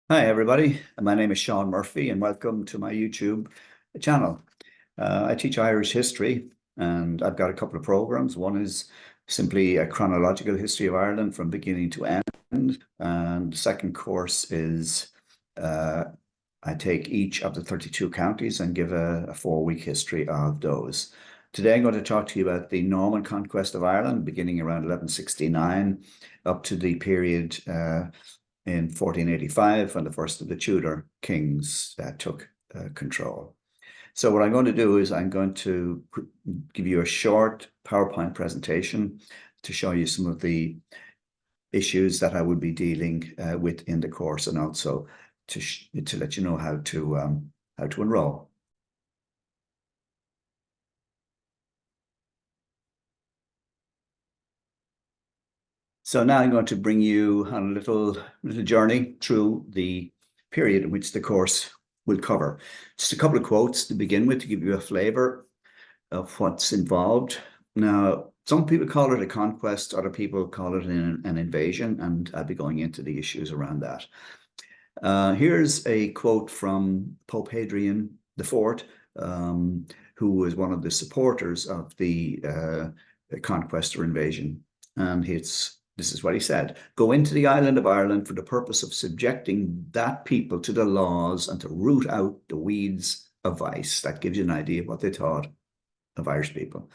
Hi, everybody. My name is Sean Murphy, and welcome to my YouTube channel. I teach Irish history, and I've got a couple of programs. One is simply a chronological history of Ireland from beginning to end. And the second course is I take each of the 32 counties and give a 4-week history of those. Today, I'm going to talk to you about the Norman Conquest of Ireland, beginning around 1169 up to the period in 1485 when the first of the Tudor kings took control. So what I'm going to do is I'm going to give you a short PowerPoint presentation to show you some of the issues that I would be dealing with in the course, and also to let you know how to enroll. So now I'm going to bring you on a little journey through the period in which the course will cover. Just a couple of quotes to begin with to give you a flavor of what's involved. Now, some people call it a conquest, other people call it an invasion, and I'll be going into the issues around that. Here's a quote from Pope Hadrian IV, who was one of the supporters of the conquest or invasion. And this is what he said: "Go into the island of Ireland for the purpose of subjecting that people to the laws and to root out the weeds of vice." That gives you an idea of what they thought of Irish people.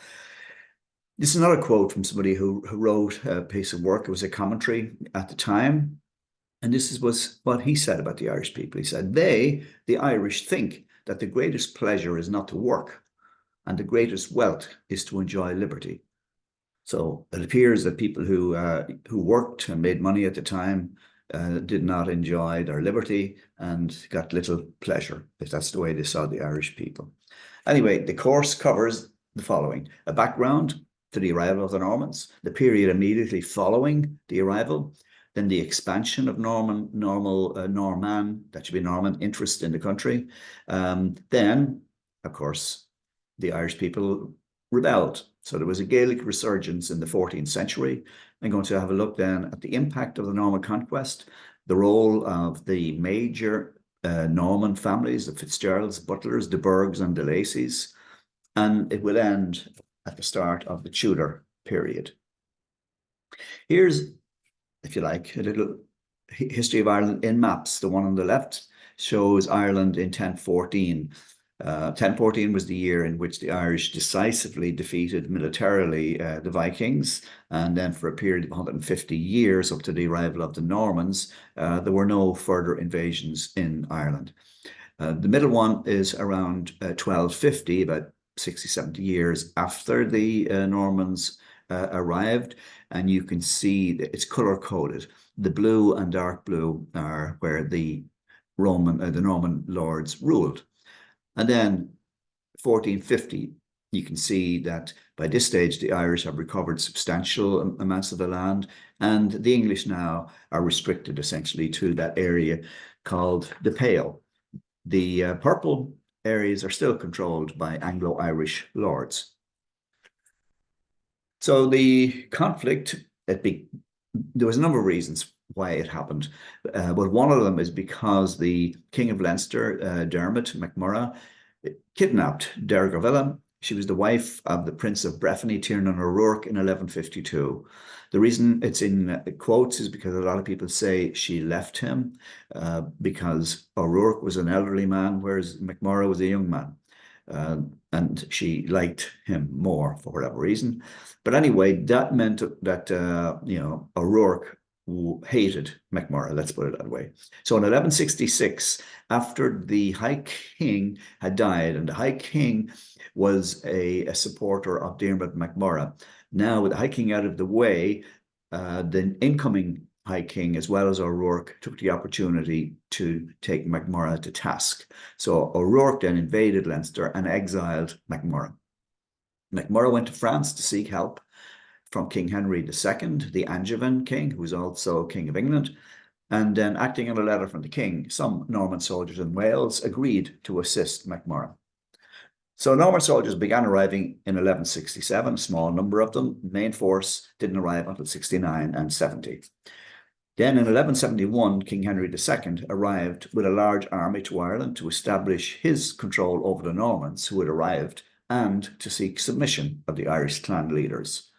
This is another quote from somebody who wrote a piece of work. It was a commentary at the time. And this was what he said about the Irish people. He said, "They, the Irish, think that the greatest pleasure is not to work, and the greatest wealth is to enjoy liberty." So it appears that people who worked and made money at the time did not enjoy their liberty and got little pleasure, if that's the way they saw the Irish people. Anyway, the course covers the following: a background to the arrival of the Normans, the period immediately following the arrival, then the expansion of Norman interest in the country. Then, of course, the Irish people rebelled. So there was a Gaelic resurgence in the 14th century. I'm going to have a look then at the impact of the Norman Conquest, the role of the major Norman families, the Fitzgeralds, Butlers, de Burghs, and de Lacys, and it will end at the start of the Tudor period. Here's, if you like, a little history of Ireland in maps. The one on the left shows Ireland in 1014. 1014 was the year in which the Irish decisively defeated militarily the Vikings, and then for a period of 150 years up to the arrival of the Normans, there were no further invasions in Ireland. The middle one is around 1250, about 60, 70 years after the Normans arrived, and you can see that it's color-coded. The blue and dark blue are where the Norman lords ruled. And then 1450, you can see that by this stage, the Irish have recovered substantial amounts of the land, and the English now are restricted essentially to that area called the Pale. The purple areas are still controlled by Anglo-Irish lords. So the conflict, there was a number of reasons why it happened, but one of them is because the King of Leinster, Dermot MacMurrough, kidnapped Derg O'Villa. She was the wife of the Prince of Breffni, Tiernan O'Rourke, in 1152. The reason it's in quotes is because a lot of people say she left him because O'Rourke was an elderly man, whereas MacMurrough was a young man. And she liked him more for whatever reason. But anyway, that meant that, O'Rourke hated MacMurrough, let's put it that way. So in 1166, after the High King had died, and the High King was a supporter of Dermot MacMurrough, now with the High King out of the way, the incoming High King, as well as O'Rourke, took the opportunity to take MacMurrough to task. So O'Rourke then invaded Leinster and exiled MacMurrough. MacMurrough went to France to seek help from King Henry II, the Angevin king, who was also King of England. And then, acting on a letter from the king, some Norman soldiers in Wales agreed to assist MacMurrough. So Norman soldiers began arriving in 1167, a small number of them. The main force didn't arrive until 69 and 70. Then in 1171, King Henry II arrived with a large army to Ireland to establish his control over the Normans who had arrived and to seek submission of the Irish clan leaders.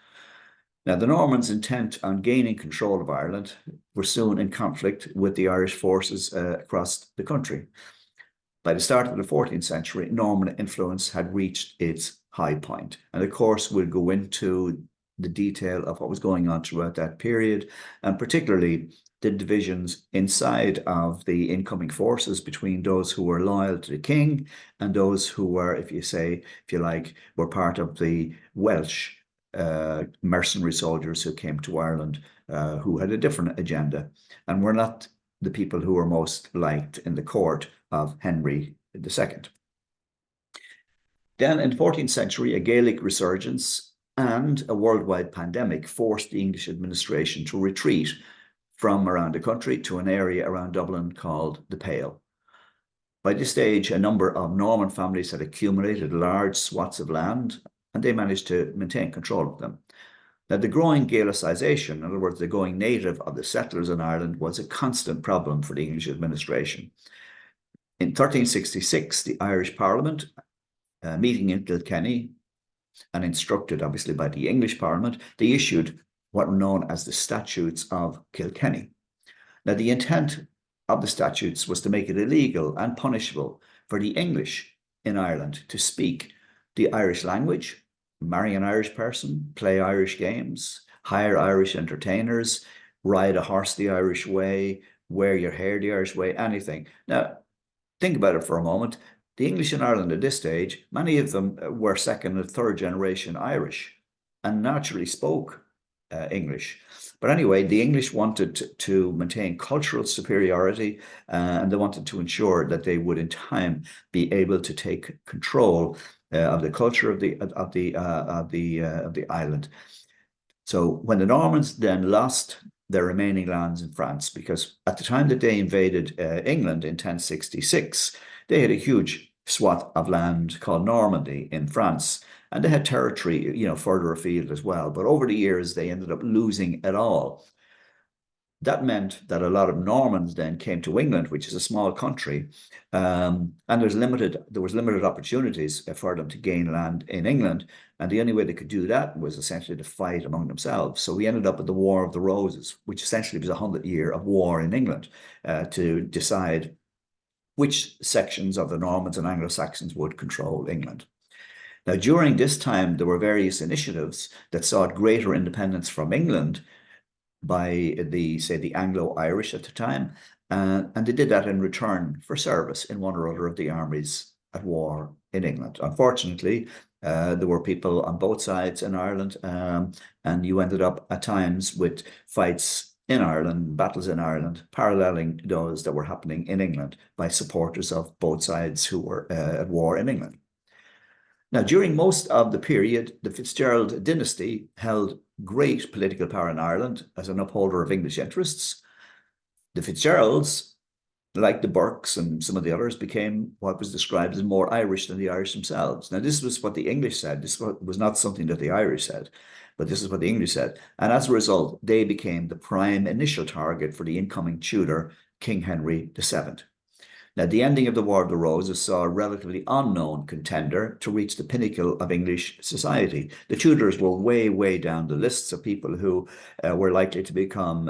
Now, the Normans' intent on gaining control of Ireland were soon in conflict with the Irish forces across the country. By the start of the 14th century, Norman influence had reached its high point. And of course, we'll go into the detail of what was going on throughout that period, and particularly the divisions inside of the incoming forces between those who were loyal to the king and those who were, if you like, were part of the Welsh mercenary soldiers who came to Ireland, who had a different agenda and were not the people who were most liked in the court of Henry II. Then in the 14th century, a Gaelic resurgence and a worldwide pandemic forced the English administration to retreat from around the country to an area around Dublin called the Pale. By this stage, a number of Norman families had accumulated large swaths of land, and they managed to maintain control of them. Now, the growing Gaelicization, in other words, the going native of the settlers in Ireland, was a constant problem for the English administration. In 1366, the Irish Parliament, meeting in Kilkenny, and instructed, obviously, by the English Parliament, they issued what were known as the Statutes of Kilkenny. Now, the intent of the statutes was to make it illegal and punishable for the English in Ireland to speak the Irish language, marry an Irish person, play Irish games, hire Irish entertainers, ride a horse the Irish way, wear your hair the Irish way, anything. Now, think about it for a moment. The English in Ireland at this stage, many of them were second and third generation Irish and naturally spoke English. But anyway, the English wanted to maintain cultural superiority, and they wanted to ensure that they would in time be able to take control of the culture of the island. So when the Normans then lost their remaining lands in France, because at the time that they invaded England in 1066, they had a huge swath of land called Normandy in France, and they had territory, further afield as well. But over the years, they ended up losing it all. That meant that a lot of Normans then came to England, which is a small country, and there was limited opportunities for them to gain land in England, and the only way they could do that was essentially to fight among themselves. So we ended up with the War of the Roses, which essentially was 100-year of war in England to decide which sections of the Normans and Anglo-Saxons would control England. Now, during this time, there were various initiatives that sought greater independence from England by the Anglo-Irish at the time, and they did that in return for service in one or other of the armies at war in England. Unfortunately, there were people on both sides in Ireland, and you ended up at times with fights in Ireland, battles in Ireland, paralleling those that were happening in England by supporters of both sides who were at war in England. Now, during most of the period, the Fitzgerald dynasty held great political power in Ireland as an upholder of English interests. The Fitzgeralds, like the Burkes and some of the others, became what was described as more Irish than the Irish themselves. Now, this was what the English said. This was not something that the Irish said, but this is what the English said. And as a result, they became the prime initial target for the incoming Tudor, King Henry VII. Now, the ending of the War of the Roses saw a relatively unknown contender to reach the pinnacle of English society. The Tudors were way, way down the lists of people who were likely to become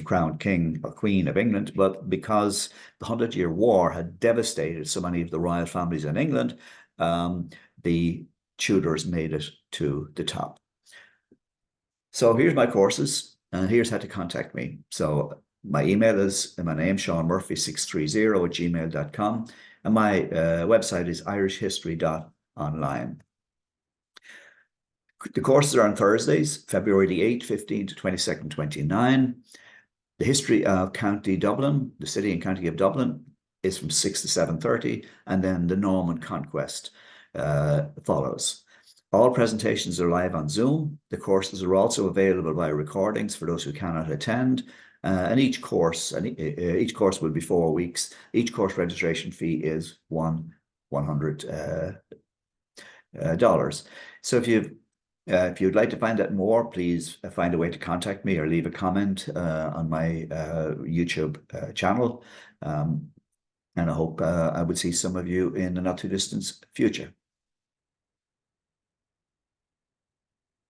crowned king or queen of England, but because the 100-Year War had devastated so many of the royal families in England, the Tudors made it to the top. So here's my courses, and here's how to contact me. So my email is my name, seanmurphy630@gmail.com, and my website is irishhistory.online. The courses are on Thursdays, February the 8th, 15 to 22nd, 29. The history of County Dublin, the city and county of Dublin, is from 6 to 7:30, and then the Norman Conquest follows. All presentations are live on Zoom. The courses are also available via recordings for those who cannot attend. And each course will be 4 weeks. Each course registration fee is $100. So if you If you'd like to find out more, please find a way to contact me or leave a comment on my YouTube channel. And I hope I would see some of you in the not too distant future.